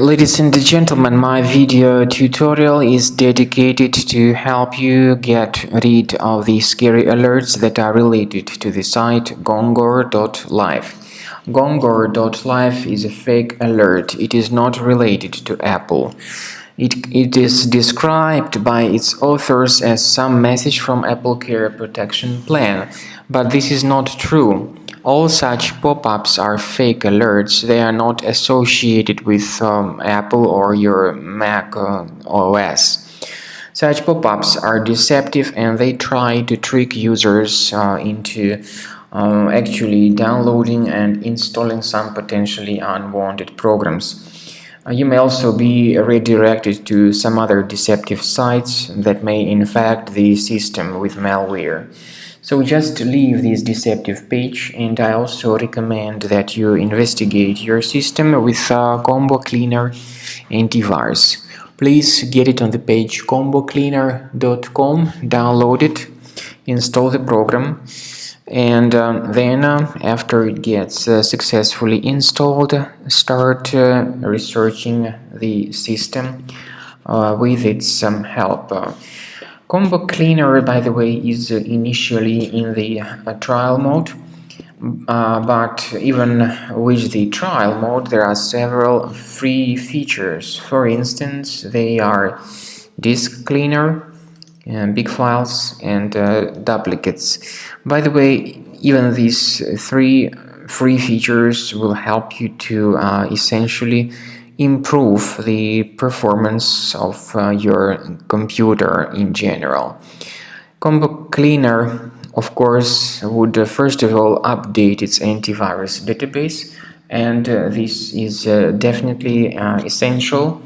Ladies and gentlemen, my video tutorial is dedicated to help you get rid of the scary alerts that are related to the site Gongor.live. Gongor.live is a fake alert. It is not related to Apple. It is described by its authors as some message from Apple Care Protection Plan, but this is not true. All such pop-ups are fake alerts. They are not associated with Apple or your Mac OS. Such pop-ups are deceptive and they try to trick users into actually downloading and installing some potentially unwanted programs. You may also be redirected to some other deceptive sites that may infect the system with malware. So just leave this deceptive page, and I also recommend that you investigate your system with Combo Cleaner antivirus. Please get it on the page Goongor.com, download it, install the program, and then after it gets successfully installed, start researching the system with its help. Combo Cleaner, by the way, is initially in the trial mode, but even with the trial mode there are several free features. For instance, they are disk cleaner, big files, and duplicates. By the way, even these three free features will help you to essentially improve the performance of your computer in general. Combo Cleaner, of course, would first of all update its antivirus database, and this is definitely essential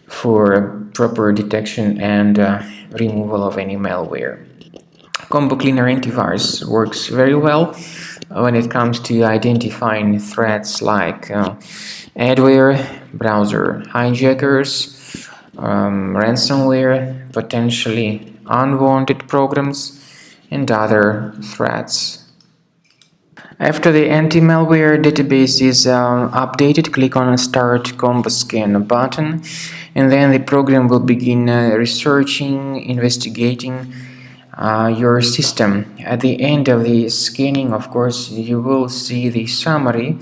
for proper detection and removal of any malware. Combo Cleaner antivirus works very well when it comes to identifying threats like adware, browser hijackers, ransomware, potentially unwanted programs, and other threats. After the anti-malware database is updated, click on the Start Combo Scan button, and then the program will begin researching, investigating your system. At the end of the scanning, of course, you will see the summary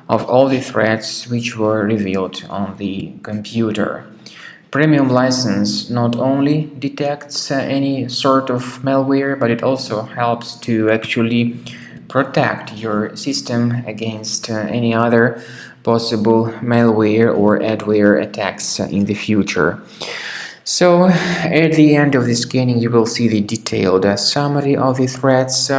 of all the threats which were revealed on the computer. Premium license not only detects any sort of malware, but it also helps to actually protect your system against any other possible malware or adware attacks in the future. So at the end of the scanning you will see the detailed summary of the threats.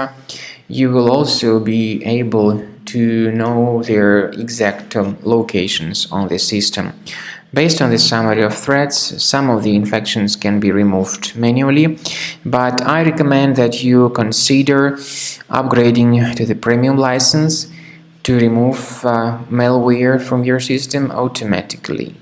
You will also be able to know their exact locations on the system. Based on the summary of threats, some of the infections can be removed manually, but I recommend that you consider upgrading to the premium license to remove malware from your system automatically.